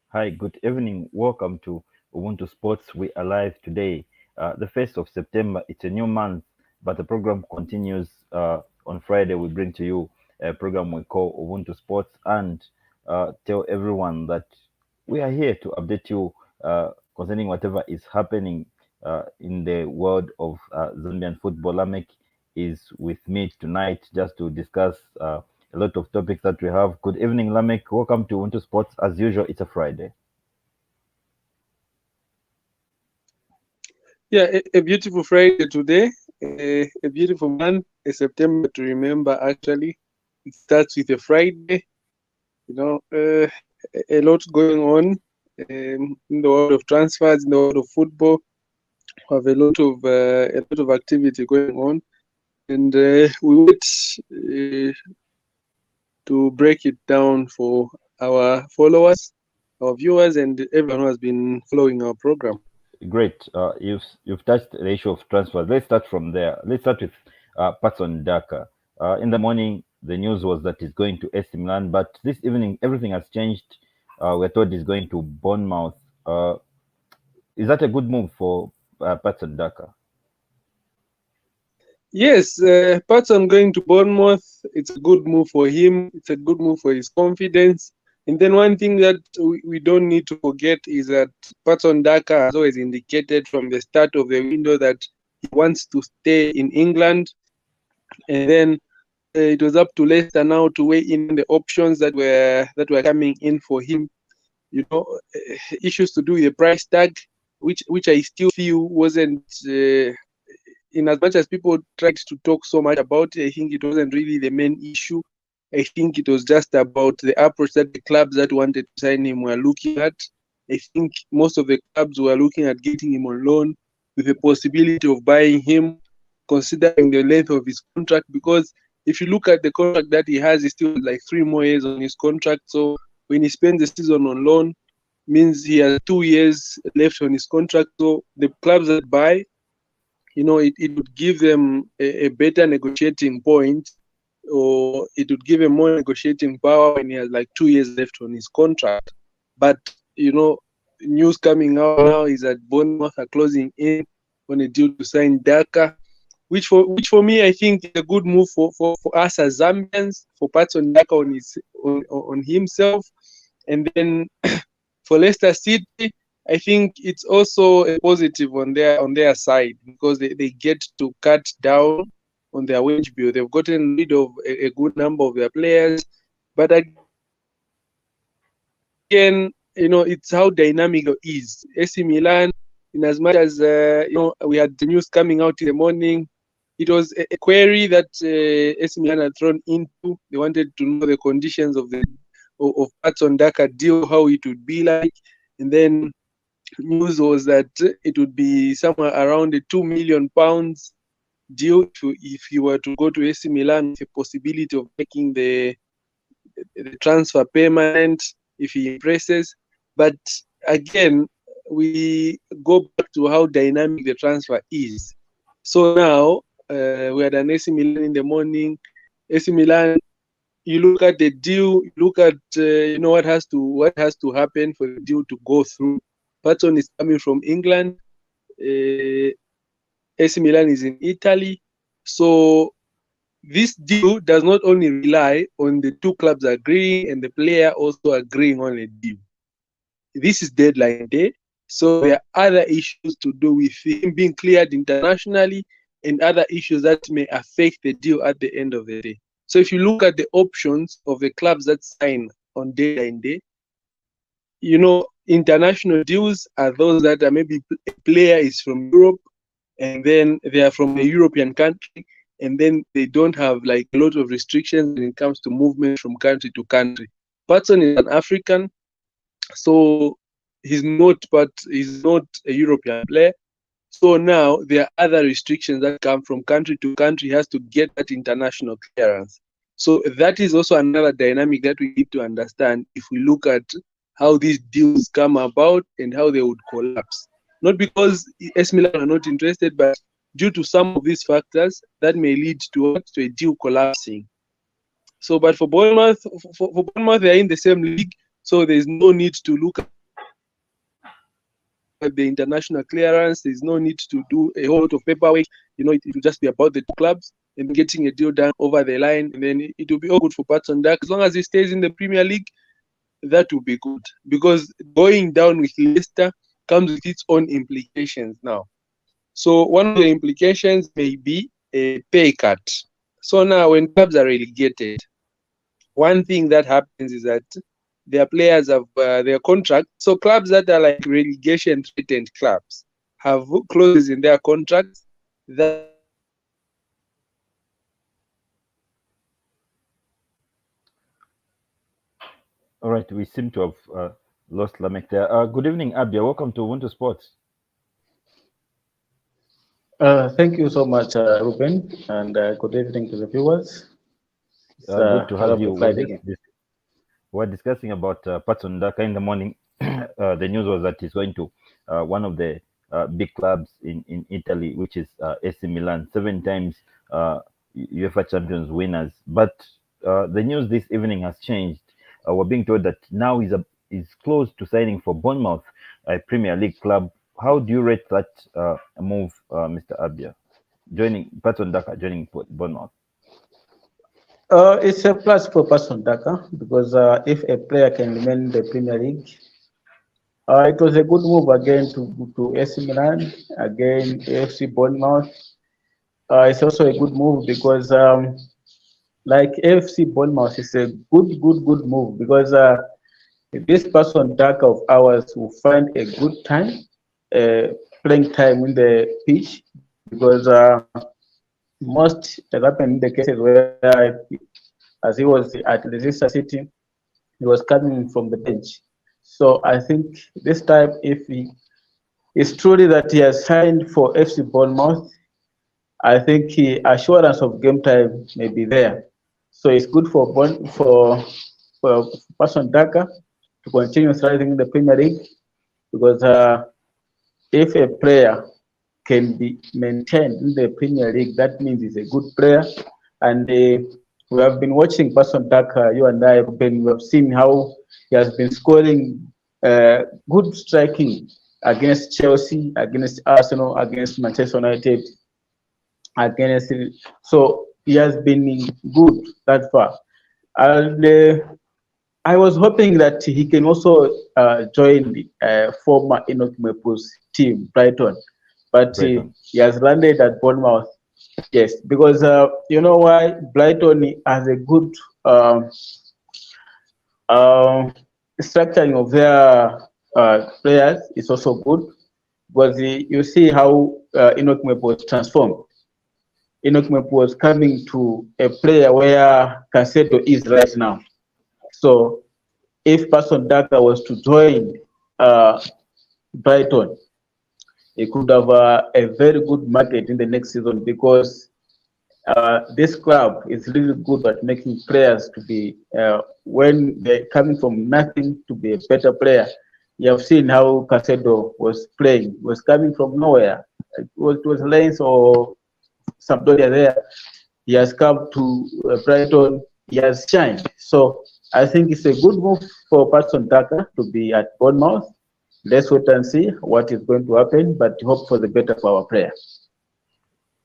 Hi, good evening. Welcome to Ubuntu Sports. We are live today, the 1st of September. It's a new month, but the program continues. On Friday, we bring to you a program we call Ubuntu Sports and tell everyone that we are here to update you concerning whatever is happening in the world of Zambian football. Lameck is with me tonight just to discuss a lot of topics that we have. Good evening, Lameck. Welcome to Ubuntu Sports. As usual, it's a Friday. Yeah, a beautiful Friday today, a beautiful month, a September to remember. Actually, it starts with a Friday. A lot going on in the world of transfers, in the world of football. We have a lot of activity going on, and we wait to break it down for our followers, our viewers, and everyone who has been following our program. Great. You've touched the issue of transfers. Let's start from there. Let's start with Patson Daka. In the morning, the news was that he's going to AC Milan, but this evening everything has changed. We're told he's going to Bournemouth. Is that a good move for Patson Daka? Yes, Patson going to Bournemouth, it's a good move for him. It's a good move for his confidence. And then one thing that we don't need to forget is that Patson Daka has always indicated from the start of the window that he wants to stay in England. And then it was up to Leicester now to weigh in the options that were coming in for him. Issues to do with the price tag, which I still feel wasn't. In as much as people tried to talk so much about it, I think it wasn't really the main issue. I think it was just about the approach that the clubs that wanted to sign him were looking at. I think most of the clubs were looking at getting him on loan with the possibility of buying him, considering the length of his contract. Because if you look at the contract that he has, he's still like 3 more years on his contract. So when he spends the season on loan, means he has 2 years left on his contract. So the clubs that buy, it would give them a better negotiating point, or it would give him more negotiating power when he has like 2 years left on his contract. But, news coming out now is that Bournemouth are closing in on a deal to sign Daka, which for me, I think is a good move for us as Zambians, for Patson Daka on himself. And then for Leicester City, I think it's also a positive on their side, because they get to cut down on their wage bill. They've gotten rid of a good number of their players, but again, it's how dynamic it is. AC Milan, in as much as we had the news coming out in the morning, it was a query that AC Milan had thrown into. They wanted to know the conditions of Patson Daka deal, how it would be like, and then news was that it would be somewhere around a £2 million deal if he were to go to AC Milan, with the possibility of making the transfer permanent if he impresses. But again, we go back to how dynamic the transfer is. So now we had an AC Milan in the morning. AC Milan, you look at the deal, you look at what has to happen for the deal to go through. Patson is coming from England. AC Milan is in Italy. So this deal does not only rely on the two clubs agreeing and the player also agreeing on a deal. This is deadline day. So there are other issues to do with him being cleared internationally and other issues that may affect the deal at the end of the day. So if you look at the options of the clubs that sign on deadline day, international deals are those that are maybe a player is from Europe and then they are from a European country, and then they don't have like a lot of restrictions when it comes to movement from country to country. Patson is an African, so he's not a European player. So now there are other restrictions that come from country to country. He has to get that international clearance. So that is also another dynamic that we need to understand if we look at how these deals come about and how they would collapse. Not because AC Milan are not interested, but due to some of these factors that may lead to a deal collapsing. So, but for Bournemouth, they're in the same league, so there's no need to look at the international clearance. There's no need to do a whole lot of paperwork. It will just be about the two clubs and getting a deal done over the line, and then it will be all good for Patson Dak. As long as he stays in the Premier League, that will be good, because going down with Leicester comes with its own implications now. So one of the implications may be a pay cut. So now when clubs are relegated, one thing that happens is that their players have their contract. So clubs that are like relegation threatened clubs have clauses in their contracts that All right, we seem to have lost Lameck there. Good evening, Abia. Welcome to Ubuntu Sports. Thank you so much, Reuben, and good evening to the viewers. It's Good to a have lovely you. Friday again. We're discussing about Patson Daka in the morning. The news was that he's going to one of the big clubs in Italy, which is AC Milan, 7 times UEFA Champions winners. But the news this evening has changed. We're being told that now he's close to signing for Bournemouth, a Premier League club. How do you rate that move, Mr. Abia? Patson Daka joining Bournemouth. It's a plus for Patson Daka because if a player can remain in the Premier League, it was a good move again to AC Milan, again AFC Bournemouth. It's also a good move because like AFC Bournemouth is a good move because this Patson Daka of ours will find a good time, playing time in the pitch because most happened in the cases where, as he was at Leicester City, he was coming from the bench. So I think this time, if he is truly that he has signed for FC Bournemouth, I think assurance of game time may be there. So it's good for Patson Daka to continue thriving in the Premier League because if a player can be maintained in the Premier League, that means he's a good player. And we have been watching Patson Daka, you and I, we have seen how he has been scoring good striking against Chelsea, against Arsenal, against Manchester United, so he has been good that far. And I was hoping that he can also join the former Enoch Mwepu's team, Brighton. But he has landed at Bournemouth. Yes, because you know why? Brighton has a good structuring of their players. It's also good because you see how Enoch Mwepu was transformed. Enoch Mwepu was coming to a player where Caseto is right now. So if Patson Daka was to join Brighton, he could have a very good market in the next season because this club is really good at making players to be, when they're coming from nothing to be a better player. You have seen how Casedo was playing, was coming from nowhere. It was Lens or Sampdoria there. He has come to Brighton, he has shined. So I think it's a good move for Patson Daka to be at Bournemouth. Let's wait and see what is going to happen, but hope for the better for our player.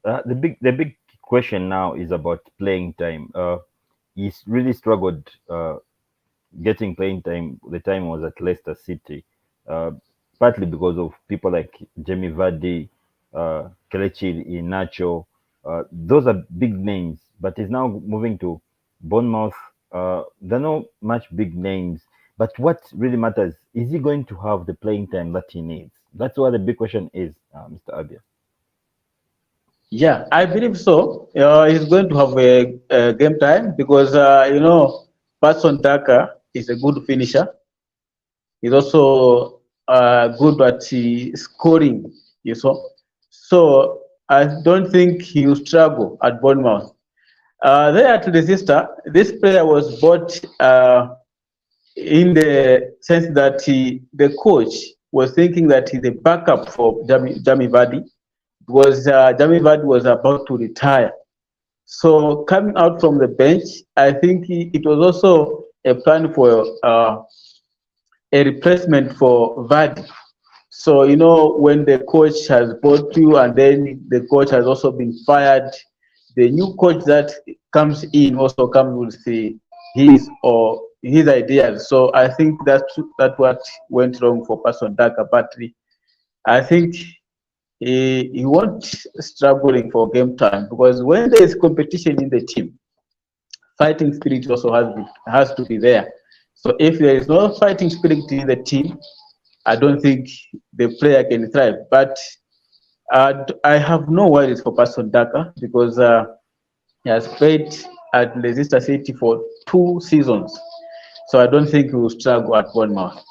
The big question now is about playing time. He's really struggled getting playing time. The time was at Leicester City, partly because of people like Jamie Vardy, Kelechi Iheanacho. Those are big names, but he's now moving to Bournemouth. There are not much big names, but what really matters is he going to have the playing time that he needs? That's what the big question is, Mr. Abia. Yeah, I believe so. He's going to have a game time because you know, Patson Daka is a good finisher. He's also good at scoring. You saw, so I don't think he will struggle at Bournemouth. There at Leicester, this player was bought in the sense that the coach was thinking that he's a backup for Jamie Vardy because Jamie Vardy was about to retire. So coming out from the bench, I think it was also a plan for a replacement for Vardy. So, you know, when the coach has brought you and then the coach has also been fired, the new coach that comes in also comes with his ideas. So I think that's what went wrong for Person Daka. But I think he won't struggling for game time, because when there is competition in the team, fighting spirit also has to be there. So if there is no fighting spirit in the team, I don't think the player can thrive. But I have no worries for Person Daka, because he has played at Leicester City for 2 seasons. So I don't think he will struggle at Bournemouth.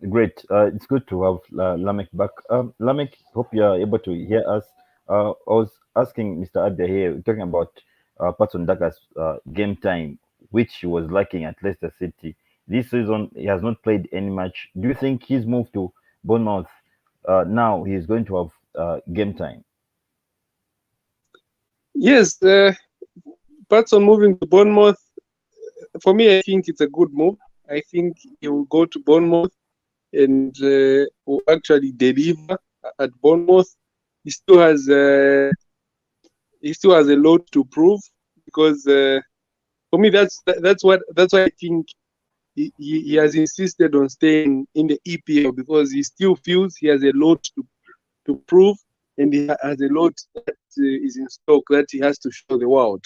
Great. It's good to have Lameck back. Lameck, hope you are able to hear us. I was asking Mr. Abia here, talking about Patson Daka's game time, which he was lacking at Leicester City. This season, he has not played any match. Do you think his move to Bournemouth, now he is going to have game time? Yes, Patson moving to Bournemouth, for me, I think it's a good move. I think he will go to Bournemouth and will actually deliver at Bournemouth. He still has a lot to prove, because for me that's why I think he has insisted on staying in the EPL, because he still feels he has a lot to prove, and he has a lot that is in stock that he has to show the world.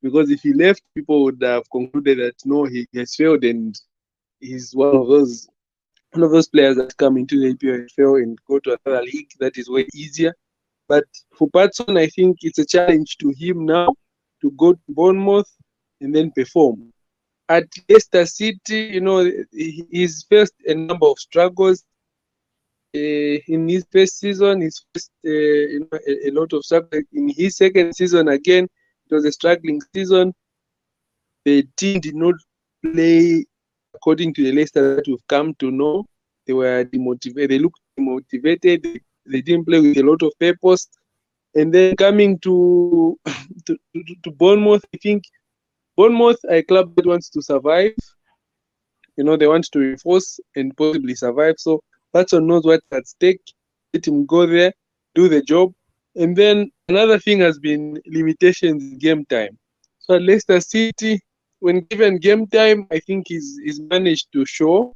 Because if he left, people would have concluded that no, he has failed, and he's one of those players that come into the EPL and fail and go to another league that is way easier. But for Patson, I think it's a challenge to him now to go to Bournemouth and then perform. At Leicester City, you know, he's faced a number of struggles in his first season. He's faced a lot of struggles. In his second season, again, it was a struggling season. The team did not play according to the Leicester that we've come to know. They were demotivated. They looked demotivated. They didn't play with a lot of purpose. And then coming to Bournemouth, I think Bournemouth are a club that wants to survive. You know, they want to reinforce and possibly survive. So Patson knows what's at stake. Let him go there, do the job. And then another thing has been limitations in game time. So at Leicester City, when given game time, I think he's managed to show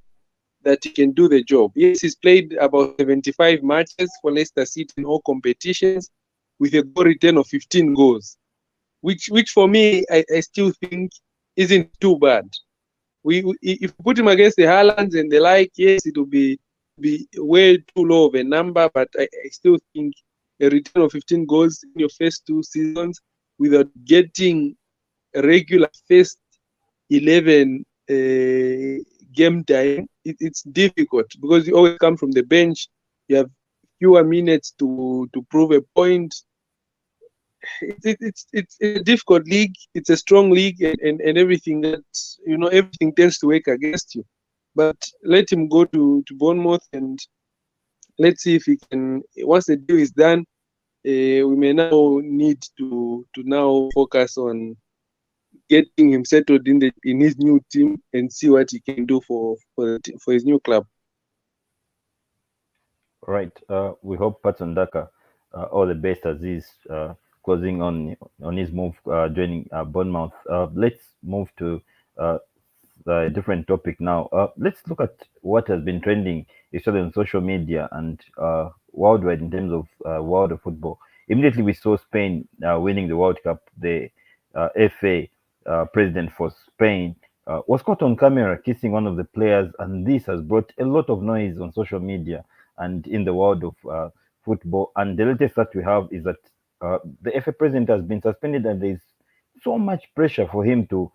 that he can do the job. Yes, he's played about 75 matches for Leicester City in all competitions with a goal return of 15 goals, which for me, I still think isn't too bad. If we put him against the Haalands and the like, yes, it will be way too low of a number, but I still think a return of 15 goals in your first 2 seasons without getting a regular first 11 game time, it's difficult, because you always come from the bench. You have fewer minutes to prove a point. It's a difficult league. It's a strong league, and everything that, you know, everything tends to work against you. But let him go to Bournemouth, and let's see if he can. Once the deal is done, we may now need to now focus on getting him settled in his new team and see what he can do for his new club. Right. We hope Patson Daka all the best as he's closing on his move, joining Bournemouth. Let's move to a different topic now. Let's look at what has been trending, especially on social media and worldwide in terms of world of football. Immediately we saw Spain winning the World Cup. The FA president for Spain was caught on camera kissing one of the players, and this has brought a lot of noise on social media and in the world of football. And the latest that we have is that the FA president has been suspended, and there's so much pressure for him to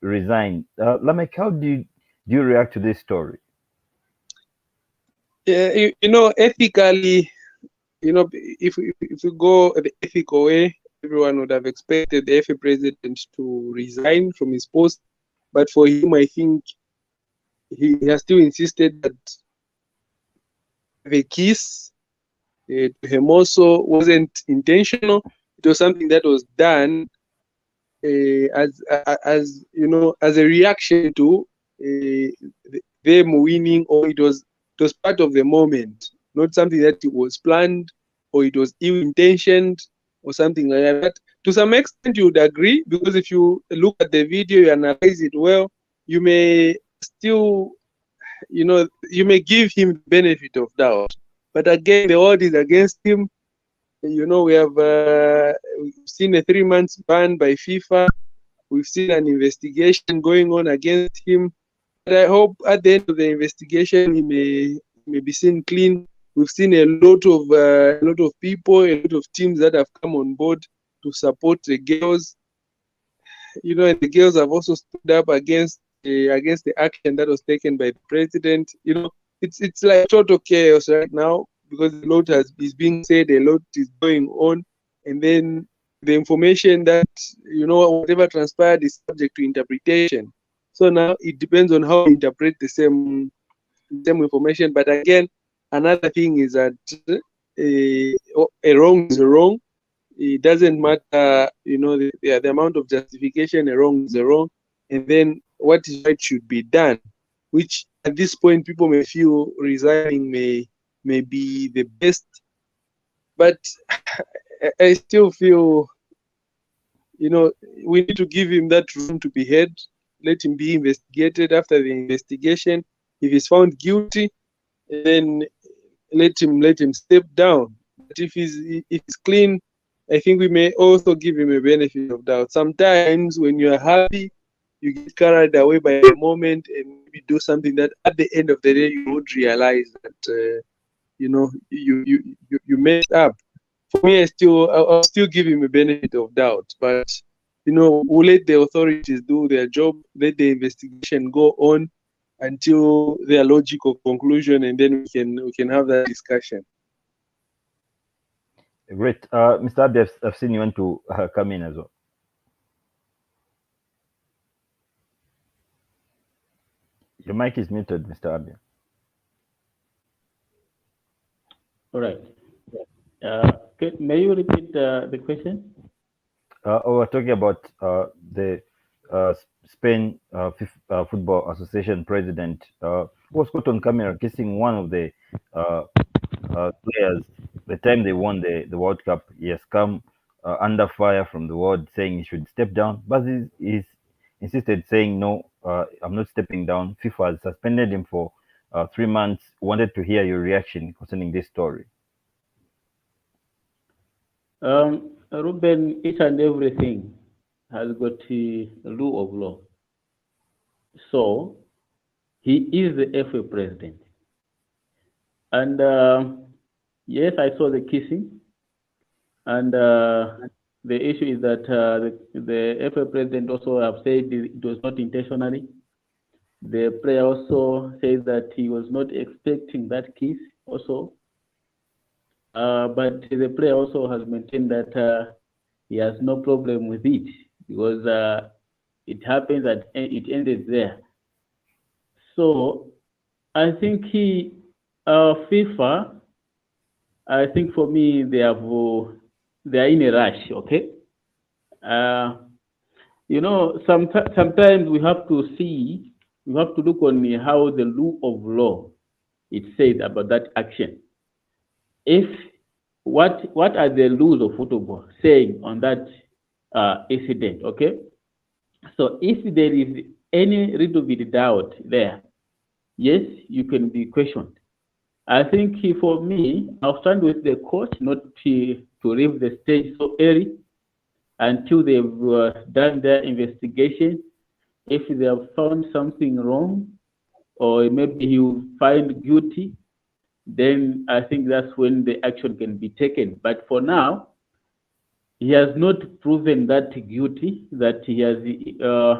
resign. Lameck, how do you react to this story? Yeah, you know, ethically, you know, if you go the ethical way, everyone would have expected the FA president to resign from his post. But for him, I think he has still insisted that the kiss to Hermoso wasn't intentional. It was something that was done as you know, as a reaction to them winning, or it was part of the moment, not something that it was planned or it was ill-intentioned or something like that. But to some extent, you would agree, because if you look at the video, you analyze it well, you may still, you may give him the benefit of doubt. But again, the world is against him. We have we've seen a 3 months ban by FIFA. We've seen an investigation going on against him. But I hope at the end of the investigation, he may be seen clean. We've seen a lot of people, a lot of teams that have come on board to support the girls. And the girls have also stood up against the action that was taken by the president. It's like total chaos right now, because a lot is being said, a lot is going on, and then the information that whatever transpired is subject to interpretation. So now it depends on how you interpret the same information. But again, another thing is that a wrong is a wrong. It doesn't matter, the amount of justification. A wrong is a wrong, and then what is right should be done. Which at this point, people may feel resigning may be the best, but I still feel, we need to give him that room to be heard. Let him be investigated. After the investigation, if he's found guilty, then let him step down. But if he's clean, I think we may also give him a benefit of doubt. Sometimes when you are happy, you get carried away by the moment and maybe do something that at the end of the day you would realize that you messed up. For me, I'll still give him a benefit of doubt, but we'll let the authorities do their job, let the investigation go on until their logical conclusion, and then we can have that discussion. Great. Mr. Abia, I've seen you want to come in as well. Your mic is muted, Mr. Abia. All right. May you repeat the question? We're talking about the Spain Football Association president who was caught on camera kissing one of the players. The time they won the World Cup, he has come under fire from the world, saying he should step down, but he's insisted, saying, no, I'm not stepping down. FIFA has suspended him for 3 months. Wanted to hear your reaction concerning this story. Reuben, each and everything has got the rule of law. So he is the FA president. And yes, I saw the kissing. And the issue is that the FA president also have said it was not intentionally. The player also says that he was not expecting that kiss also. But the player also has maintained that he has no problem with it, because it happens that it ended there. So I think FIFA, I think for me, they are in a rush, okay? Sometimes we have to look on how the rule of law it says about that action. If what are the rules of football saying on that incident, okay? So if there is any little bit doubt there, yes, you can be questioned. I think for me, I'll stand with the court not to leave the stage so early until they've done their investigation. If they have found something wrong, or maybe he will find guilty, then I think that's when the action can be taken. But for now, he has not proven that guilty, that he has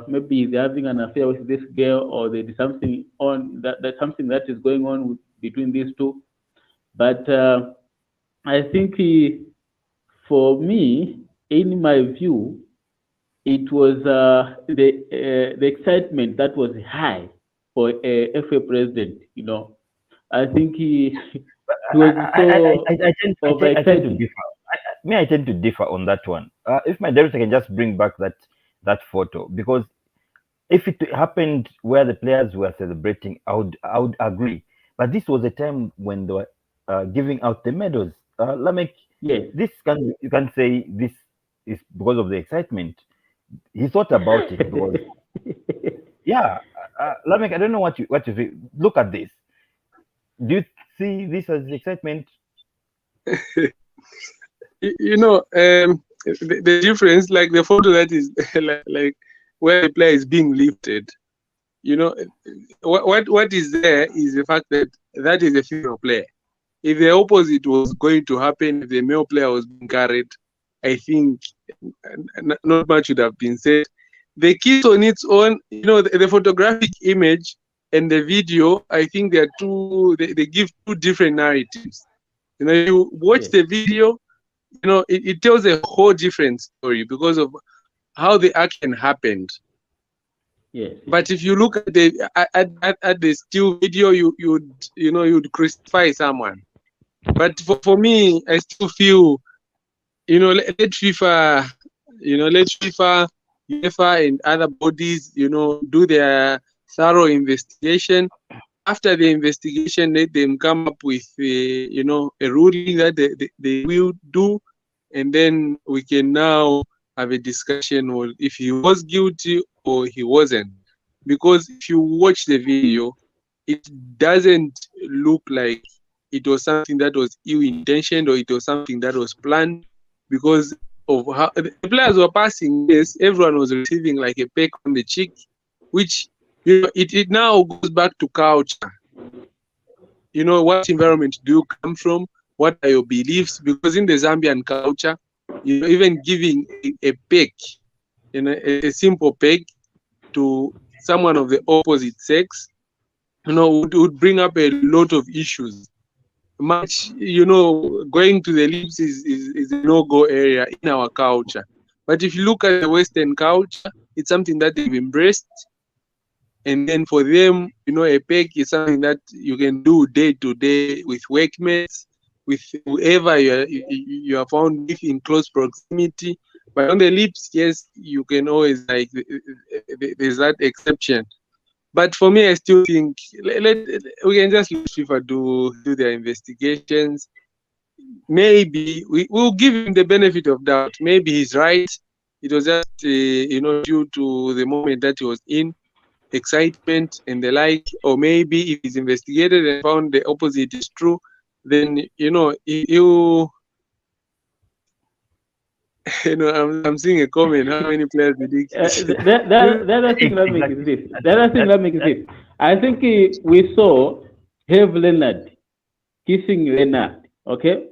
maybe he's having an affair with this girl, or there is something on that something that is going on between these two. But I think for me, in my view, it was the excitement that was high for a FA president. I think he was so overexcited. I tend to differ on that one. If my director can just bring back that photo, because If it happened where the players were celebrating, I would agree. But this was a time when they were giving out the medals. Lameck, Yes. this can you can say this is because of the excitement. He thought about it because yeah, Lameck, I don't know what you feel. Look at this. Do you see this as excitement? You know, the difference, like the photo that is like where the player is being lifted. You know, what is there is the fact that that is a female player. If the opposite was going to happen, if the male player was being carried, I think not much would have been said. The kiss on its own, you know, the photographic image and the video, I think they are they give two different narratives. You know, you watch the video, you know, it tells a whole different story because of how the action happened. Yes. But if you look at the still video, you'd crucify someone. But for me, I still feel, you know, let FIFA, UEFA, and other bodies, you know, do their thorough investigation. After the investigation, let them come up with, you know, a ruling that they will do, and then we can now have a discussion on if he was guilty or he wasn't. Because if you watch the video, it doesn't look like it was something that was ill-intentioned or it was something that was planned, because of how the players were passing. Yes, everyone was receiving like a peck on the cheek, which, you know, it now goes back to culture. You know, what environment do you come from? What are your beliefs? Because in the Zambian culture, you know, even giving a peck, you know, a simple peck to someone of the opposite sex, you know, would bring up a lot of issues. Much, you know, going to the lips is a no-go area in our culture. But if you look at the Western culture, it's something that they've embraced. And then for them, you know, a peg is something that you can do day to day with workmates, with whoever you are found with in close proximity. But on the lips, yes, you can always, like, there's that exception. But for me, I still think we can just let FIFA do their investigations. Maybe we'll give him the benefit of doubt. Maybe he's right. It was just, you know, due to the moment that he was in, excitement and the like. Or maybe if he's investigated and found the opposite is true, then, you know, you know, I'm seeing a comment. How many players did he kiss? The other thing that makes is this. The other thing that makes is this. I think we saw Have Leonard kissing Leonard, okay?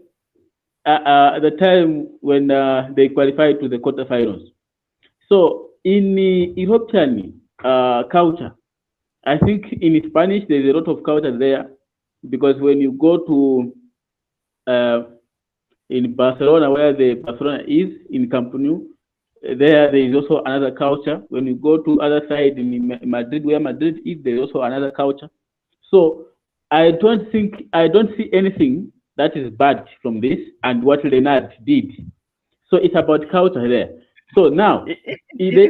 At the time when they qualified to the quarterfinals. So in the European culture, I think in Spanish there's a lot of culture there, because when you go to in Barcelona, where the Barcelona is in Camp Nou, there is also another culture. When you go to other side in Madrid, where Madrid is, there's also another culture. So I don't see anything that is bad from this and what Leonard did. So it's about culture there. So now the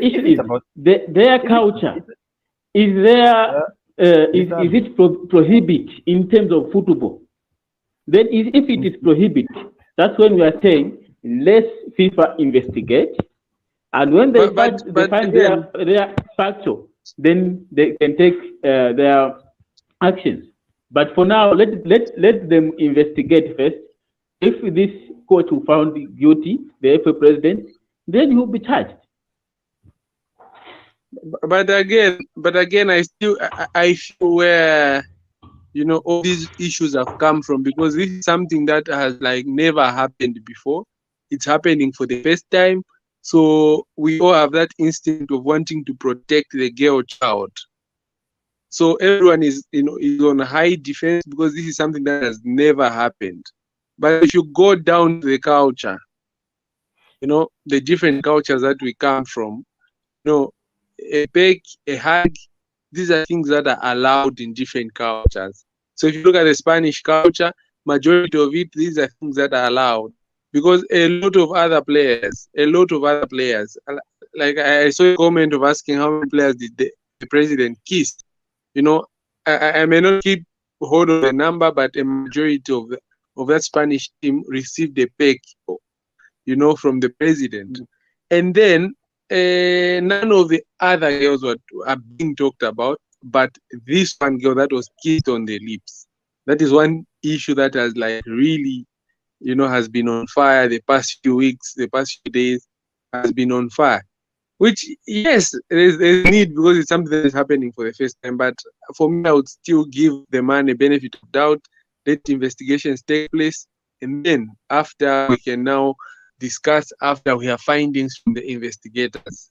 issue is about their culture. Is it prohibit in terms of football? Then if it is prohibit, that's when we are saying let FIFA investigate, and when they find their factual, then they can take their actions. But for now, let them investigate first. If this coach who found guilty, the FA president, then he will be charged. But again, I feel where, you know, all these issues have come from, because this is something that has like never happened before. It's happening for the first time. So we all have that instinct of wanting to protect the girl child. So everyone is, you know, is on high defense because this is something that has never happened. But if you go down to the culture, you know, the different cultures that we come from, you know, a peck, a hug, these are things that are allowed in different cultures. So if you look at the Spanish culture, majority of it, these are things that are allowed, because a lot of other players, like I saw a comment of asking how many players the president kissed. You know, I may not keep hold of the number, but a majority of that Spanish team received a peck, you know, from the president. And then none of the other girls are being talked about, but this one girl that was kissed on the lips. That is one issue that has like really, you know, has been on fire the past few weeks, the past few days, has been on fire. Which, yes, there's need because it's something that is happening for the first time. But for me, I would still give the man a benefit of doubt, let investigations take place, and then after we can now discuss after we have findings from the investigators.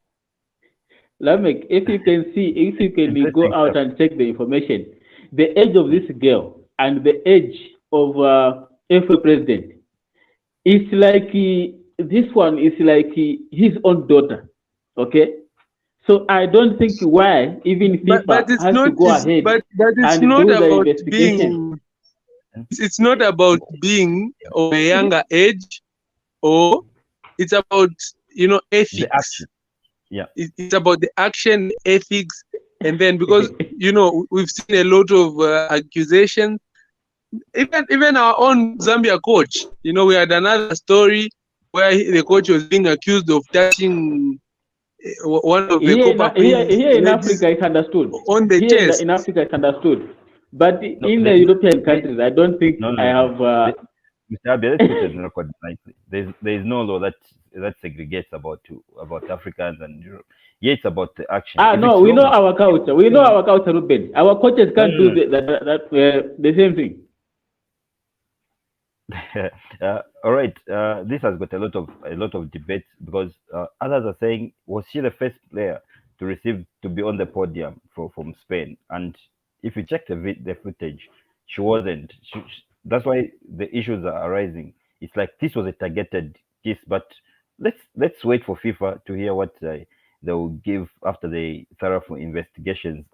Lameck, if you can go out and check the information, the age of this girl and the age of FA president, it's like this one is like his own daughter. Okay, so I don't think why even FIFA but it's has not, to go ahead but it's and not do the about investigation. it's not about being of a younger age, or it's about, you know, ethics. The action. Yeah, it's about the action, ethics, and then because you know we've seen a lot of accusations. Even our own Zambia coach, you know, we had another story where the coach was being accused of touching one of the here in Africa it's understood. On the here chest. in Africa it's understood, but in the European countries I don't think I have. Mr. Abia, let's put it in record nicely. There is no law that segregates about Africans and Europe. Yeah, it's about the action. No, we know our culture. We know our culture, Reuben. Our coaches can't do the same thing. All right. This has got a lot of debates because others are saying, was she the first player to be on the podium from Spain? And if you check the footage, she wasn't. That's why the issues are arising. It's like this was a targeted kiss, but let's wait for FIFA to hear what they will give after the thorough investigations.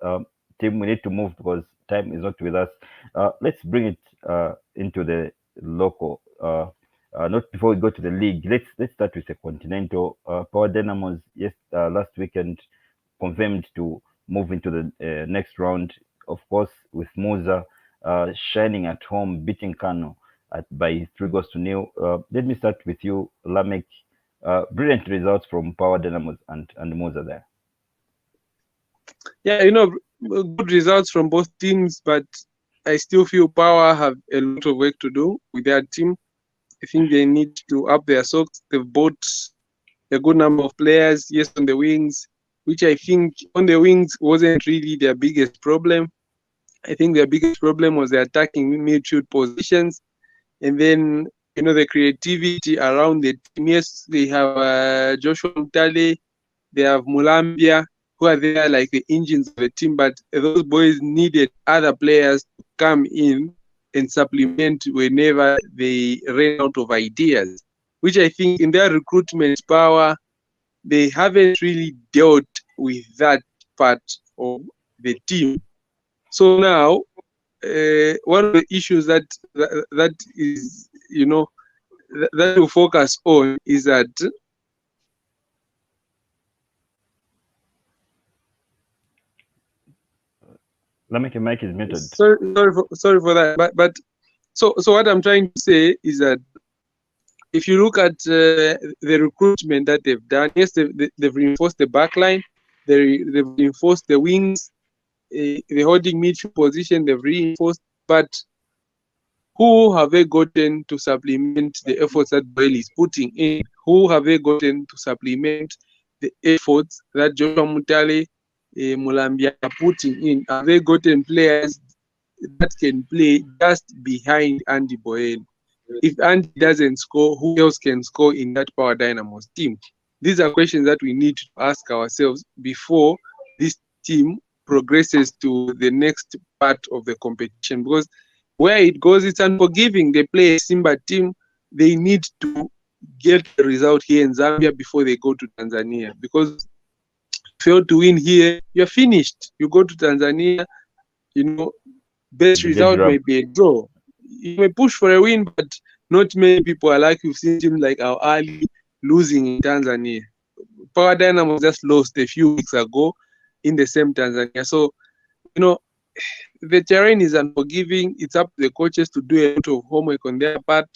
Team, we need to move because time is not with us. Let's bring it into the local. Not before we go to the league. Let's start with the continental. Power Dynamos last weekend confirmed to move into the next round. Of course, with Musa shining at home, beating Kano by 3-0. Let me start with you, Lameck. Brilliant results from Power Dynamos and Musa there. Yeah, you know, good results from both teams, but I still feel Power have a lot of work to do with their team. I think they need to up their socks. They've bought a good number of players, yes, on the wings, which I think on the wings wasn't really their biggest problem. I think their biggest problem was the attacking midfield positions. And then, you know, the creativity around the team. Yes, they have Joshua Mutale, they have Mulambia, who are there like the engines of the team, but those boys needed other players to come in and supplement whenever they ran out of ideas, which I think in their recruitment Power, they haven't really dealt with that part of the team. So now, one of the issues that is, you know, that we focus on is that Lameck, your mic is muted. Sorry for that. But so what I'm trying to say is that if you look at the recruitment that they've done, yes, they've reinforced the back line, they've reinforced the wings, the holding midfield position, they've reinforced, but who have they gotten to supplement the efforts that Boyle is putting in? Who have they gotten to supplement the efforts that Joshua Mutale, Mulambia are putting in? Have they gotten players that can play just behind Andy Boyle? If Andy doesn't score, who else can score in that Power Dynamos team? These are questions that we need to ask ourselves before this team progresses to the next part of the competition, because where it goes, it's unforgiving. They play a Simba team. They need to get the result here in Zambia before they go to Tanzania, because fail to win here, you're finished. You go to Tanzania, you know, best result may be a draw. You may push for a win, but not many people are like you've seen teams like our Ali losing in Tanzania. Power Dynamos just lost a few weeks ago in the same Tanzania. So, the terrain is unforgiving. It's up to the coaches to do a lot of homework on their part.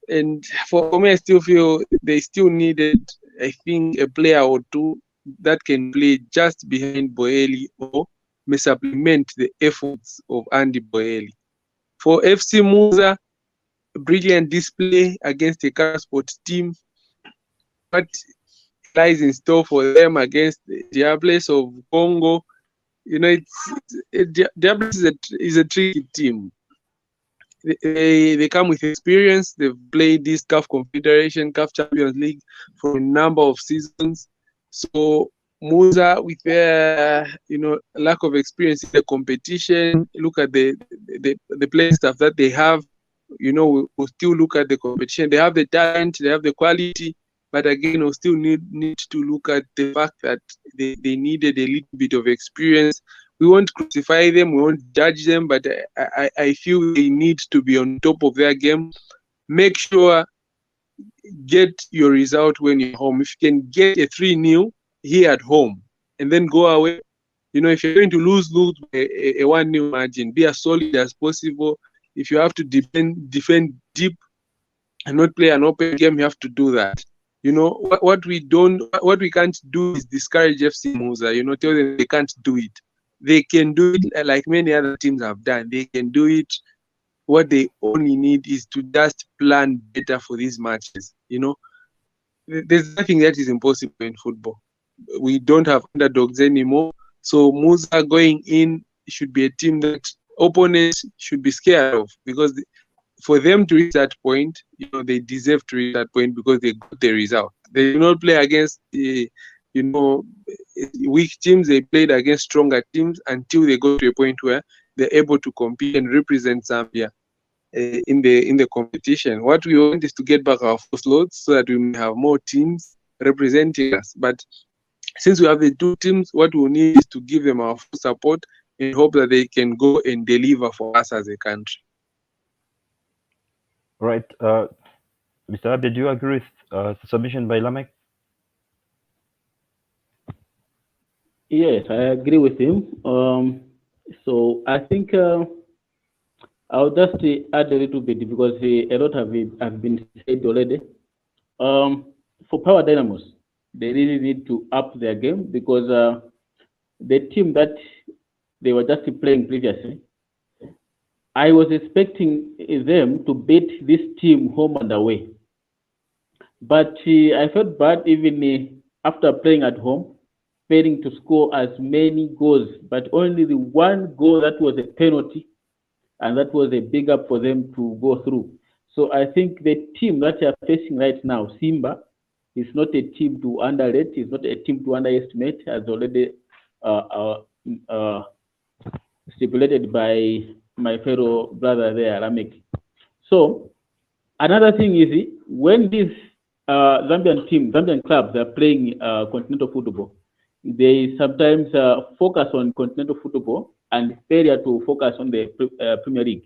And for me, I still feel they still needed, I think, a player or two that can play just behind Boeli or may supplement the efforts of Andy Boeli. For FC Muza, brilliant display against a Sport team. What lies in store for them against the Diables of Congo? Diables is a tricky team. They come with experience. They've played this CAF Confederation, CAF Champions League for a number of seasons. So Muza, with their lack of experience in the competition, look at the playing staff that they have. We'll still look at the competition. They have the talent, they have the quality, but again, we'll still need to look at the fact that they needed a little bit of experience. We won't crucify them, we won't judge them, but I feel they need to be on top of their game. Make sure, get your result when you're home. If you can get a 3-0 here at home and then go away, if you're going to lose a 1-0 margin, be as solid as possible. If you have to defend deep and not play an open game, you have to do that. What we can't do is discourage FC Muza, tell them they can't do it. They can do it like many other teams have done. They can do it. What they only need is to just plan better for these matches. There's nothing that is impossible in football. We don't have underdogs anymore. So Muza going in should be a team that opponents should be scared of, because for them to reach that point, they deserve to reach that point because they got the result. They do not play against weak teams. They played against stronger teams until they go to a point where they're able to compete and represent Zambia in the competition. What we want is to get back our full slots so that we may have more teams representing us. But since we have the two teams, what we need is to give them our full support in hope that they can go and deliver for us as a country. Right. Mr. Abia, do you agree with the submission by Lameck? Yes, I agree with him. So I think I'll just add a little bit because a lot have been said already. For Power Dynamos, they really need to up their game because the team that they were just playing previously, I was expecting them to beat this team home and away. But I felt bad even after playing at home, failing to score as many goals, but only the one goal that was a penalty, and that was a big up for them to go through. So I think the team that they are facing right now, Simba, is not a team to underrate, is not a team to underestimate, as already stipulated by my fellow brother there, Lameck. So another thing is when these Zambian clubs are playing continental football, they sometimes focus on continental football and failure to focus on the Premier League.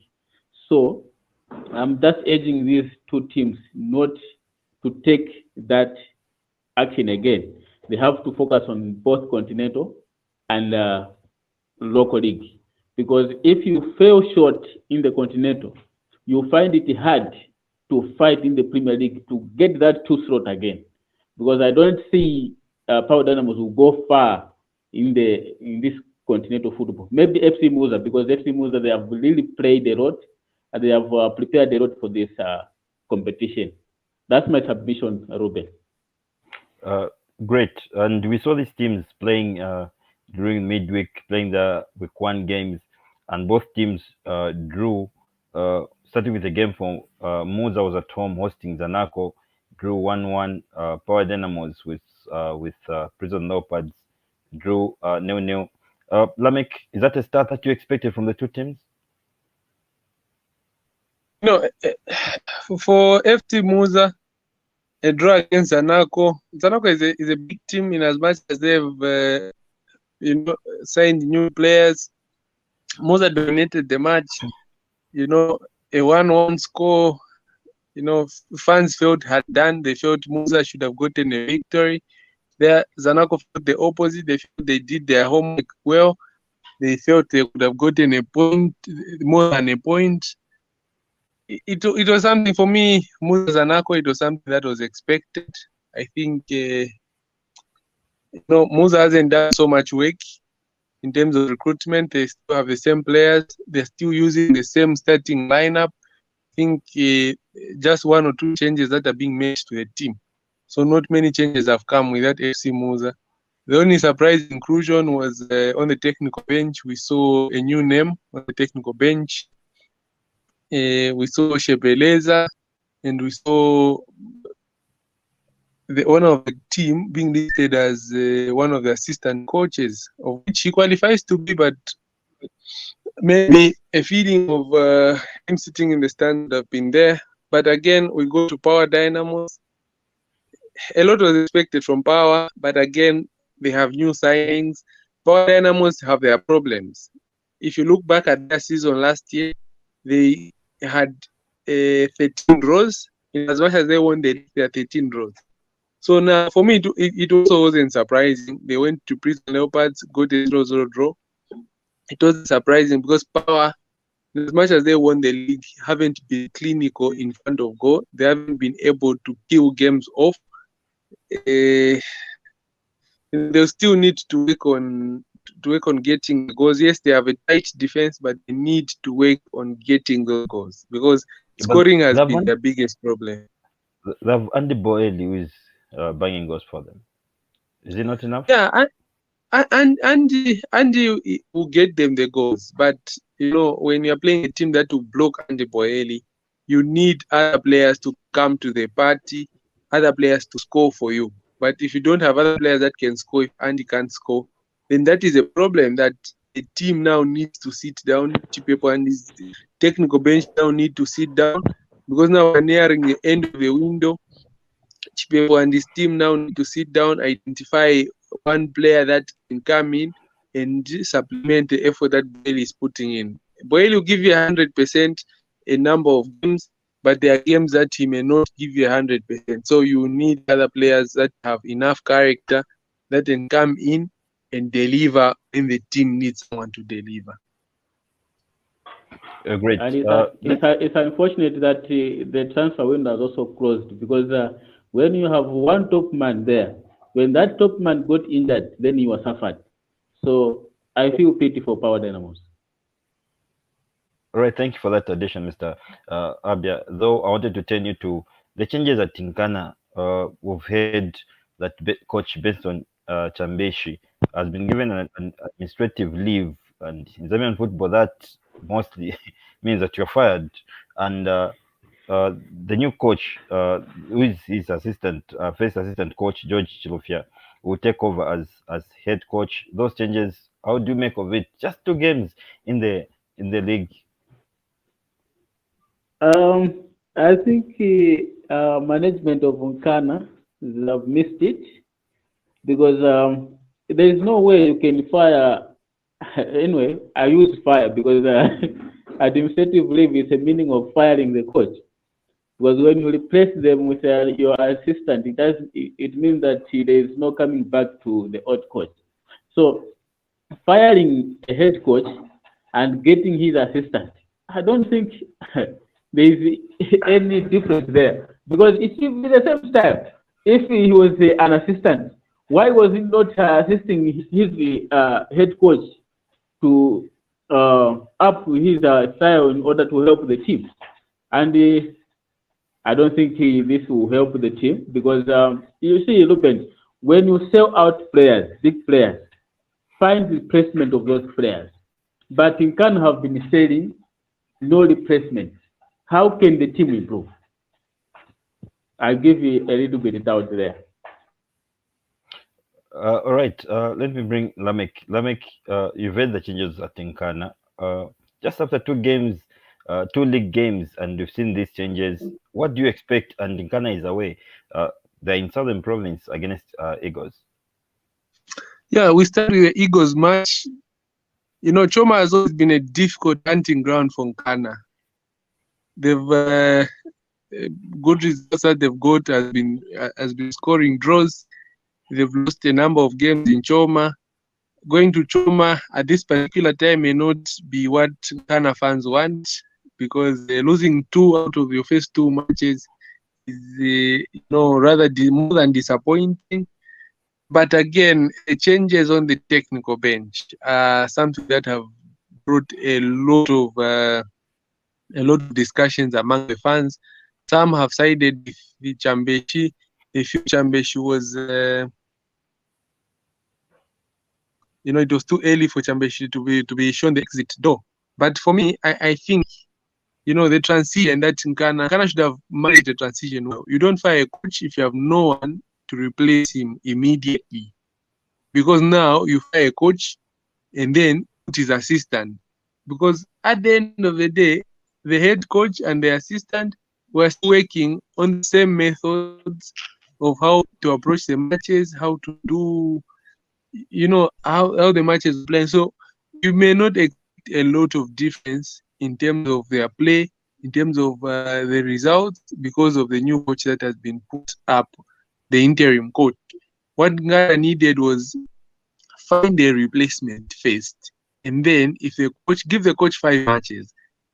So I'm just urging these two teams not to take that action again. They have to focus on both continental and local league. Because if you fail short in the continental, you find it hard to fight in the Premier League to get that 2 slot again. Because I don't see Power Dynamos will go far in this continental football. Maybe FC Muza, because FC Muza, they have really played a lot and they have prepared a lot for this competition. That's my submission, Reuben. Great. And we saw these teams playing during midweek, playing the week 1 games, and both teams drew. Starting with the game for Muza was at home hosting Zanaco, drew 1-1. Power Dynamos with Prison Leopards drew 0-0. Lameck, is that a start that you expected from the two teams? No, for FT Muza, a draw against Zanaco. Zanaco is a big team in as much as they've signed new players. Muza dominated the match. A 1-1 score. Fans felt had done. They felt Muza should have gotten a victory. There, Zanaco felt the opposite. They felt they did their homework well. They felt they could have gotten a point, more than a point. It was something for me, Musa Zanaco. It was something that was expected. I think Musa hasn't done so much work in terms of recruitment. They still have the same players. They're still using the same starting lineup. I think just one or two changes that are being made to the team. So not many changes have come with that FC Musa. The only surprise inclusion was on the technical bench. We saw a new name on the technical bench. We saw Shebeleza, and we saw the owner of the team being listed as one of the assistant coaches, of which he qualifies to be, but maybe a feeling of him sitting in the stand have been there. But again, we go to Power Dynamos. A lot was expected from Power, but again, they have new signings. Power Dynamos have their problems. If you look back at their season last year, they had 13 draws. In as much as they won, they had 13 draws. So now, for me, it also wasn't surprising. They went to Prison Leopards, got a 0-0 draw. It wasn't surprising because Power, as much as they won the league, haven't been clinical in front of goal. They haven't been able to kill games off. They'll still need to work on getting the goals. Yes, they have a tight defense, but they need to work on getting those goals because scoring has been their biggest problem. They have Andy Boyle who is banging goals for them. Is it not enough? Yeah, and Andy will get them the goals, but when you're playing a team that will block Andy Boyle, you need other players to come to the party, other players to score for you. But if you don't have other players that can score, if Andy can't score, then that is a problem that the team now needs to sit down. Chipepo and his technical bench now need to sit down because now we're nearing the end of the window. Chipepo and his team now need to sit down, identify one player that can come in and supplement the effort that Boyle is putting in. Boyle will give you 100% a number of games, but there are games that he may not give you 100%. So you need other players that have enough character that can come in and deliver when the team needs someone to deliver. Great. And it's unfortunate that the transfer window is also closed because when you have one top man there, when that top man got injured, then he was suffered. So I feel pity for Power Dynamos. All right, thank you for that addition, Mr. Abia. Though I wanted to turn you to the changes at NKANA. We've heard that Coach Benson Chambeshi has been given an administrative leave, and in Zambian football, that mostly means that you're fired. And the new coach, who is his assistant, first assistant coach, George Chilufya, will take over as head coach. Those changes, how do you make of it? Just 2 games in the league. I think management of NKANA have missed it because there is no way you can fire. Anyway, I use fire because administrative leave is the meaning of firing the coach. Because when you replace them with your assistant, it means that there is no coming back to the old coach. So firing a head coach and getting his assistant, I don't think there is any difference there because it should be the same style. If he was an assistant, why was he not assisting his head coach to up his style in order to help the team? And I don't think this will help the team because you see, Reuben, when you sell out players, big players, find replacement of those players. But you can't have been selling no replacement. How can the team improve? I'll give you a little bit of doubt there. All right, let me bring Lameck. Lameck, you've heard the changes at NKANA. Just after 2 games, 2 league games, and you've seen these changes, what do you expect? And NKANA is away. They're in Southern Province against Eagles. Yeah, we start with the Eagles match. Choma has always been a difficult hunting ground for NKANA. They've good results that they've got has been scoring draws. They've lost a number of games in Choma. Going to Choma at this particular time may not be what Ghana fans want, because losing 2 out of your first 2 matches is, rather more than disappointing. But again, the changes on the technical bench are something that have brought a lot of discussions among the fans. Some have sided with the Chambeshi. A few Chambeshi was, it was too early for Chambeshi to be shown the exit door. But for me, I think, the transition that NKANA should have managed the transition well. You don't fire a coach if you have no one to replace him immediately, because now you fire a coach and then put his assistant. Because at the end of the day, the head coach and the assistant were still working on the same methods of how to approach the matches, how to do, how the matches play. So you may not expect a lot of difference in terms of their play, in terms of the results, because of the new coach that has been put up, the interim coach. What Ghana needed was find a replacement first, and then if the coach give the coach 5 matches,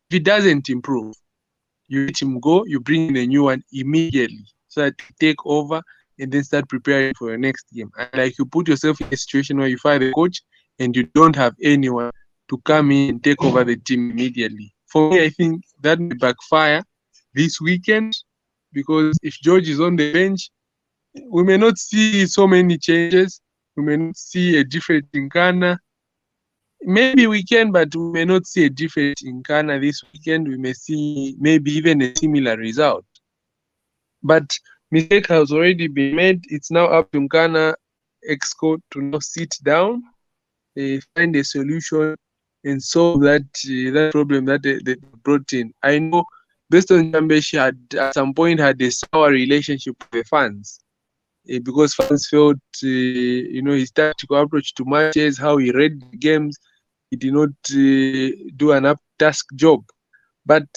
if he doesn't improve, you let him go, you bring in a new one immediately, so that you take over and then start preparing for your next game. And like, you put yourself in a situation where you fire the coach and you don't have anyone to come in and take over the team immediately. For me, I think that may backfire this weekend, because if George is on the bench, we may not see so many changes. We may not see a different NKANA. Maybe we can, but we may not see a different NKANA this weekend. We may see maybe even a similar result. But mistake has already been made. It's now up to NKANA Exco to now sit down, find a solution, and solve that problem that they brought in. I know Beston Chambeshi had at some point had a sour relationship with the fans, because fans felt, his tactical approach to matches, how he read the games, he did not do an up-task job. But,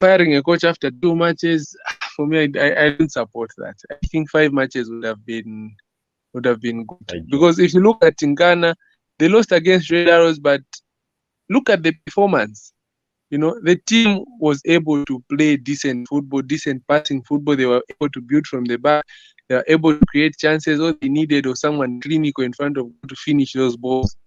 firing a coach after 2 matches, for me, I don't support that. I think 5 matches would have been good. Because if you look at NKANA, they lost against Red Arrows, but look at the performance. The team was able to play decent football, decent passing football. They were able to build from the back. They were able to create chances. All they needed was someone clinical in front of them to finish those balls.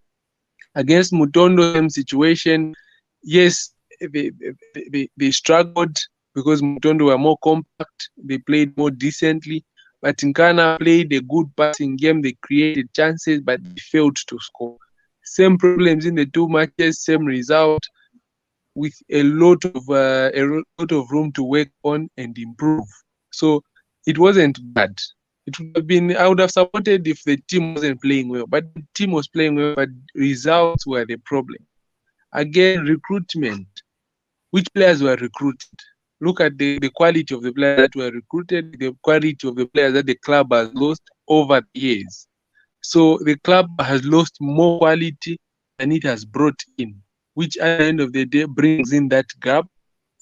Against Mutondo, same situation. Yes, they struggled because Mutondo were more compact. They played more decently. But NKANA played a good passing game. They created chances, but they failed to score. Same problems in the 2 matches, same result, with a lot of room to work on and improve. So it wasn't bad. It would have been, I would have supported if the team wasn't playing well, but the team was playing well, but results were the problem. Again, recruitment. Which players were recruited? Look at the quality of the players that were recruited, the quality of the players that the club has lost over the years. So the club has lost more quality than it has brought in, which at the end of the day brings in that gap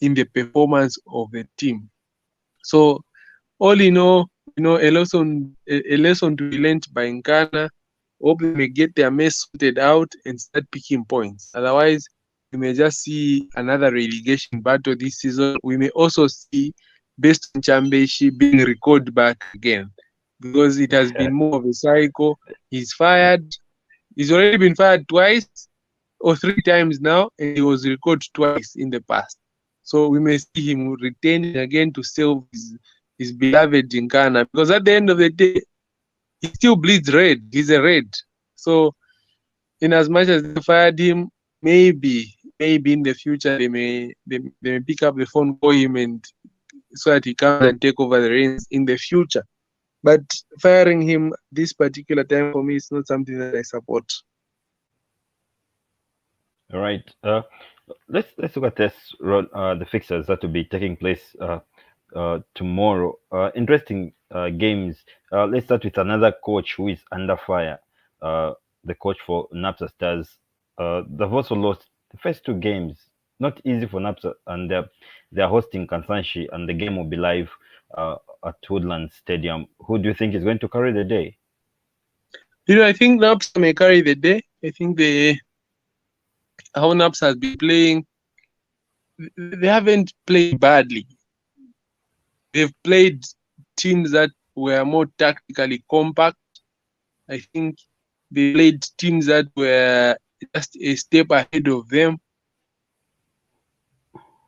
in the performance of the team. So all in all, a lesson to be learned by NKANA. Hope they may get their mess sorted out and start picking points. Otherwise, we may just see another relegation battle this season. We may also see Beston Chambeshi being recalled back again, because it has been more of a cycle. He's fired. He's already been fired twice or 3 times now, and he was recalled twice in the past. So we may see him returning again to save his beloved NKANA, because at the end of the day, he still bleeds red. He's a red. So in as much as they fired him, maybe in the future they may pick up the phone, call him, and so that he comes and take over the reins in the future. But firing him this particular time, for me, is not something that I support. All right. Let's look at this, the fixtures that will be taking place tomorrow. Interesting games. Let's start with another coach who is under fire. The coach for NAPSA Stars. They've also lost the first 2 games. Not easy for NAPSA, and they're hosting Kansanshi, and the game will be live at Woodland Stadium. Who do you think is going to carry the day? I think NAPSA may carry the day. I think how NAPSA has been playing, they haven't played badly. They've played teams that were more tactically compact. I think they played teams that were just a step ahead of them.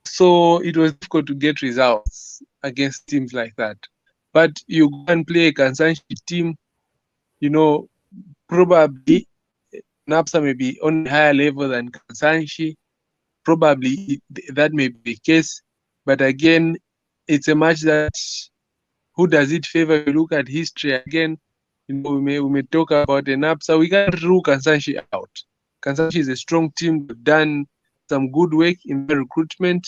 So it was difficult to get results against teams like that. But you go and play a Kansanshi team, probably NAPSA may be on a higher level than Kansanshi. Probably that may be the case. But again, it's a match that who does it favor? If you look at history again, we may talk about the NAPSA. We can't rule Kansanshi out. Kansanshi is a strong team. They've done some good work in their recruitment.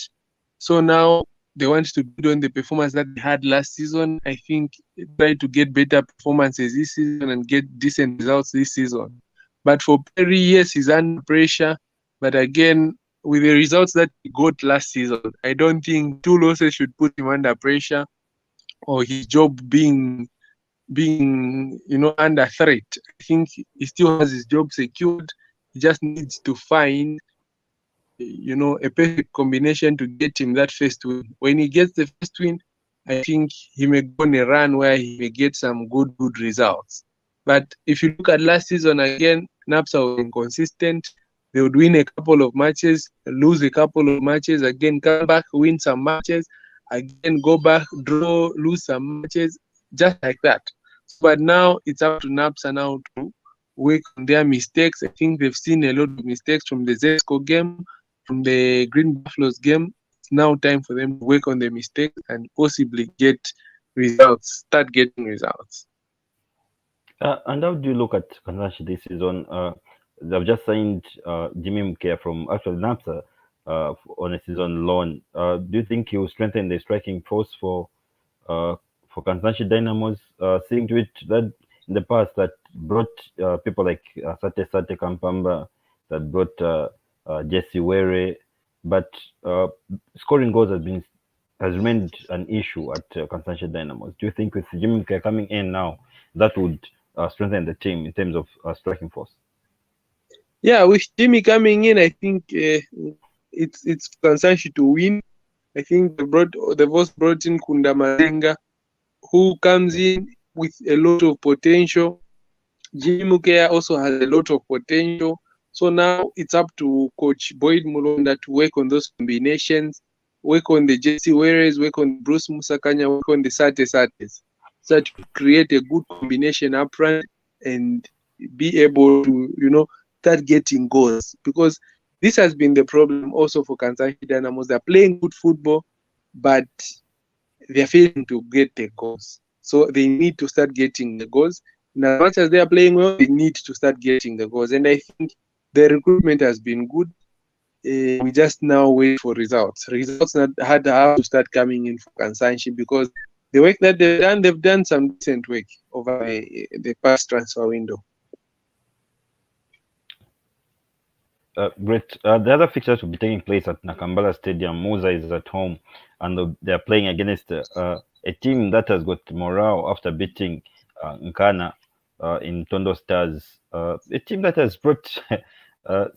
So now they want to build on the performance that they had last season. I think try to get better performances this season and get decent results this season. But for Perry, yes, he's under pressure. But again, with the results that he got last season, I don't think 2 losses should put him under pressure or his job being under threat. I think he still has his job secured. He just needs to find a perfect combination to get him that first win. When he gets the first win, I think he may go on a run where he may get some good results. But if you look at last season again, NAPSA was inconsistent. They would win a couple of matches, lose a couple of matches, again come back, win some matches, again go back, draw, lose some matches, just like that. But now it's up to NAPSA now to work on their mistakes. I think they've seen a lot of mistakes from the Zesco game, from the Green Buffaloes game. It's now time for them to work on their mistakes and possibly get results, start getting results. And how do you look at Kansanshi this season? They've just signed Jimmy Mkea from actually NAPSA on a season loan. Do you think he will strengthen the striking force for Kansanshi Dynamos? Seeing to it that in the past that brought people like Sate Kampamba, that brought Jesse Were, but scoring goals has remained an issue at Kansanshi Dynamos. Do you think with Jimmy Mkea coming in now, that would strengthen the team in terms of striking force? Yeah, with Jimmy coming in, I think it's Kansanshi to win. I think they've also brought in Kunda Mazenga, who comes in with a lot of potential. Jimmy Mukea also has a lot of potential. So now it's up to Coach Boyd Mulonda to work on those combinations, work on the Jesse Weres, work on Bruce Musakanya, work on the Sates, so that you create a good combination up front and be able to, start getting goals. Because this has been the problem also for Kansanshi Dynamos. They're playing good football, but they're failing to get the goals. So they need to start getting the goals. And as much as they are playing well, they need to start getting the goals. And I think the recruitment has been good. We just now wait for results. Results that had to start coming in for Kansanshi, because the work that they've done some decent work over the past transfer window. Great. The other fixtures will be taking place at Nakambala Stadium. Musa is at home, and they're playing against a team that has got morale after beating NKANA in Tondo Stars. A team that has brought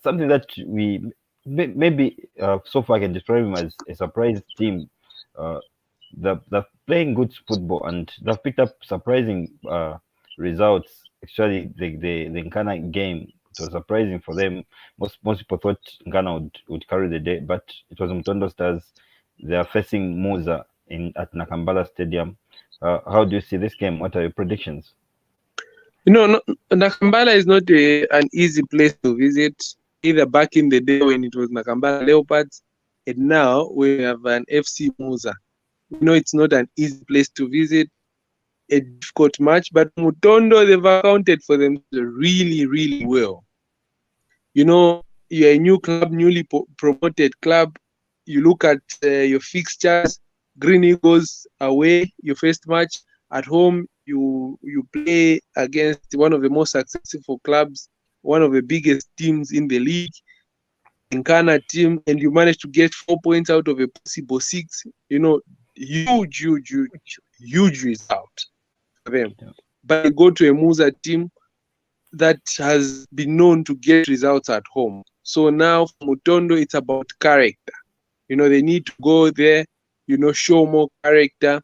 something that we maybe so far can describe them as a surprise team. They're playing good football, and they've picked up surprising results. Actually, the NKANA game, it was surprising for them. Most people thought NKANA would carry the day, but it was Mtondo Stars. They are facing Musa at Nakambala Stadium. How do you see this game? What are your predictions? Nakambala is not an easy place to visit. Either back in the day when it was Nakambala Leopards, and now we have an FC Musa. It's not an easy place to visit. A difficult match, but Mutondo, they've accounted for them really, really well. You're a new club, newly promoted club. You look at your fixtures. Green Eagles away, your first match. At home, you play against one of the most successful clubs, one of the biggest teams in the league, NKANA team, and you manage to get 4 points out of a possible 6. Huge huge result for them. But they go to a Musa team that has been known to get results at home. So now for Mutondo, it's about character. They need to go there, show more character.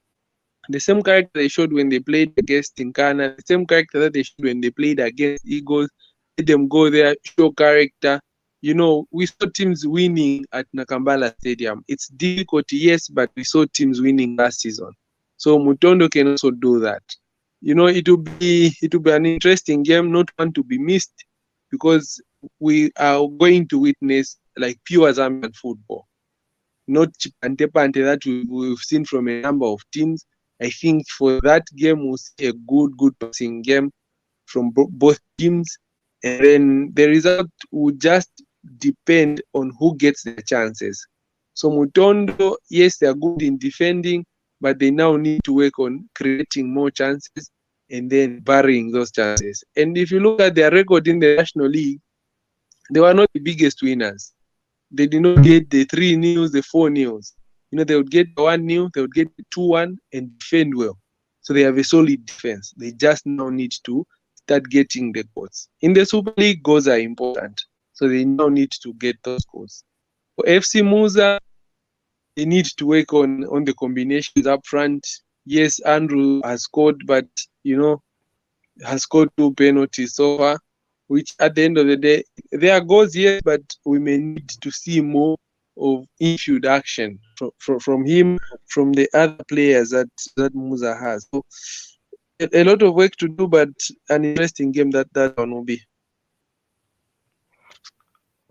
The same character they showed when they played against NKANA, the same character that they showed when they played against Eagles. Let them go there, show character. We saw teams winning at Nakambala Stadium. It's difficult, yes, but we saw teams winning last season. So Mutondo can also do that. It will be an interesting game, not one to be missed, because we are going to witness like pure Zambian football, not pante that we've seen from a number of teams. I think for that game we'll see a good passing game from both teams, and then the result will just depend on who gets the chances. So Mutondo, yes, they are good in defending, but they now need to work on creating more chances and then burying those chances. And if you look at their record in the National League, they were not the biggest winners. They did not get the 3-0, the 4-0. They would get the 1-0, they would get the 2-1 and defend well. So they have a solid defense. They just now need to start getting the goals. In the Super League, goals are important. So they now need to get those goals. For FC Musa, they need to work on the combinations up front. Yes, Andrew has scored, but has scored 2 penalties so far, which at the end of the day, there are goals, yes, but we may need to see more of infield action from him, from the other players that Musa has. So a lot of work to do, but an interesting game that one will be.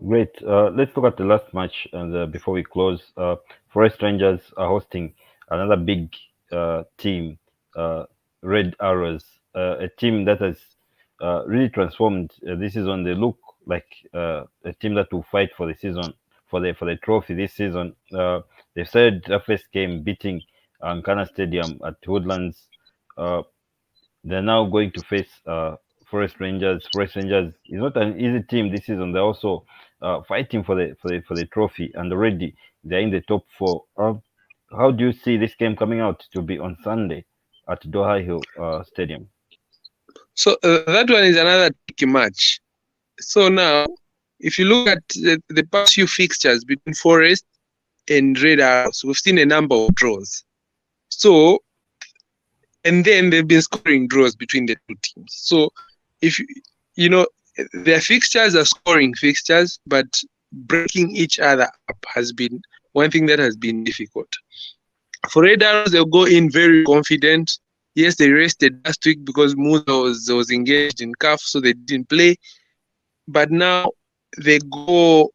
Great. Let's look at the last match, and before we close, Forest Rangers are hosting another big team, Red Arrows, a team that has really transformed this season. They look like a team that will fight for the season, for the trophy this season. They started their first game beating NKANA Stadium at Woodlands. They're now going to face Forest Rangers. Forest Rangers is not an easy team this season. They're also fighting for the trophy, and already they're in the top 4. How do you see this game coming out to be on Sunday at Doha Hill Stadium? So that one is another tricky match. So now, if you look at the past few fixtures between Forest and Red Arrows, we've seen a number of draws. So, and then they've been scoring draws between the two teams. So, if their fixtures are scoring fixtures, but breaking each other up has been one thing that has been difficult. For Red Arrows, they'll go in very confident. Yes, they rested last week because Musa was engaged in CAF, so they didn't play. But now they go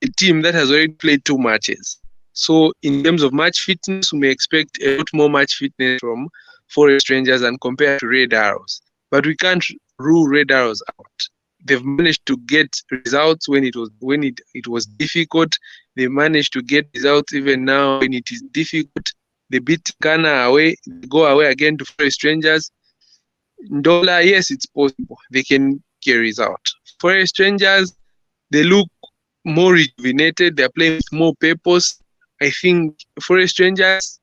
a team that has already played 2 matches. So in terms of match fitness, we may expect a lot more match fitness from Forest Rangers and compared to Red Arrows. But we can't rule Red Arrows out. They've managed to get results when it was difficult. They managed to get results even now when it is difficult. They beat Ghana away, they go away again to Forest Rangers. Ndola, yes, it's possible. They can get a result. Forest Rangers, they look more rejuvenated. They're playing with more purpose. I think Forest Rangers,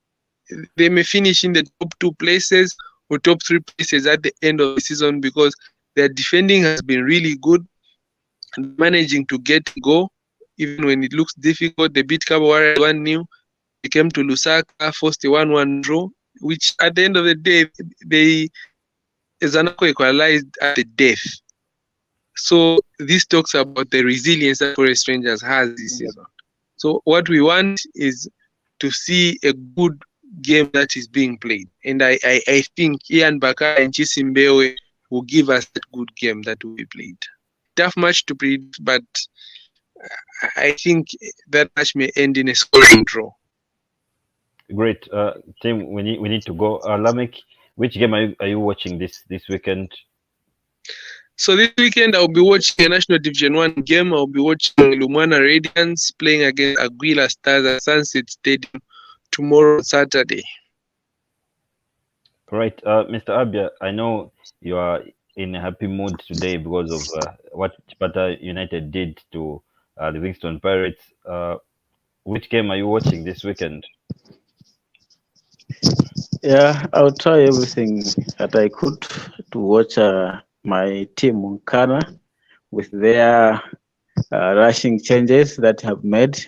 they may finish in the top 2 places or top 3 places at the end of the season because their defending has been really good and managing to get a goal even when it looks difficult. They beat Cabo Warriors 1-0. They came to Lusaka, forced a 1-1 draw, which at the end of the day, they Zanaco equalized at the death. So this talks about the resilience that Forest Rangers has this season. So what we want is to see a good game that is being played. And I think Ian Bakar and Chisimbewe will give us that good game that will be played. Tough match to predict, but I think that match may end in a scoring draw. Great, Tim. We need to go. Lameck, which game are you watching this weekend? So this weekend I'll be watching a National Division 1 game. I'll be watching Lumwana Radiants playing against Aguila Stars at Sunset Stadium tomorrow, Saturday. All right, Mr. Abia, I know you are in a happy mood today because of what Chipata United did to the Livingston Pirates. Which game are you watching this weekend? Yeah, I'll try everything that I could to watch my team NKANA with their rushing changes that have made.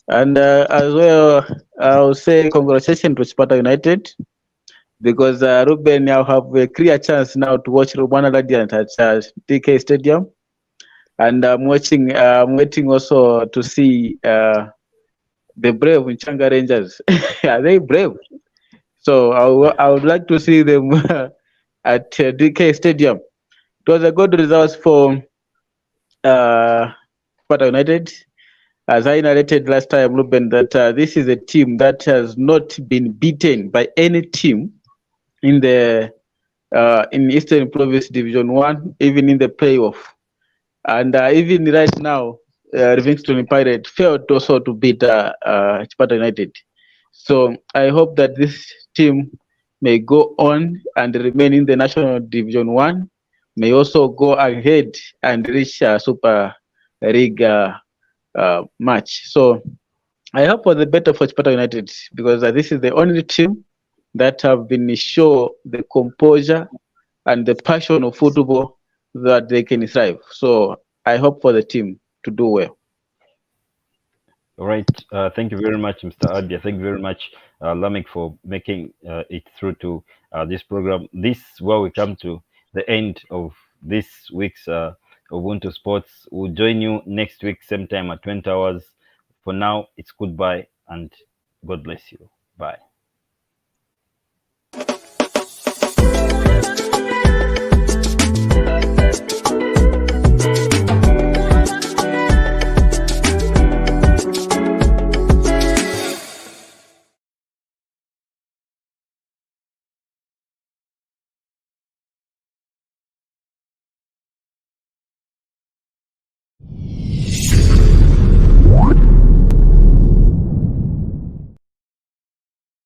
And as well, I'll say congratulations to Sparta United because Reuben now have a clear chance now to watch Rwanda Radiant at DK Stadium. And I'm waiting also to see the brave Nchanga Rangers. Are they brave? So I would like to see them at DK Stadium. It was a good result for Sparta United. As I narrated last time, Ruben, that this is a team that has not been beaten by any team in the in Eastern Province Division 1, even in the playoff. And even right now, Livingston Pirate failed also to beat Sparta United. So I hope that this team may go on and remain in the National Division 1, may also go ahead and reach Super League match. So I hope for the better for Sparta United because this is the only team that have been show the composure and the passion of football that they can thrive. So I hope for the team to do well. All right. Thank you very much, Mr. Abia. Thank you very much, Lameck, for making it through to this program. This is where we come to the end of this week's Ubuntu Sports. We'll join you next week, same time at 20 hours. For now, it's goodbye and God bless you. Bye.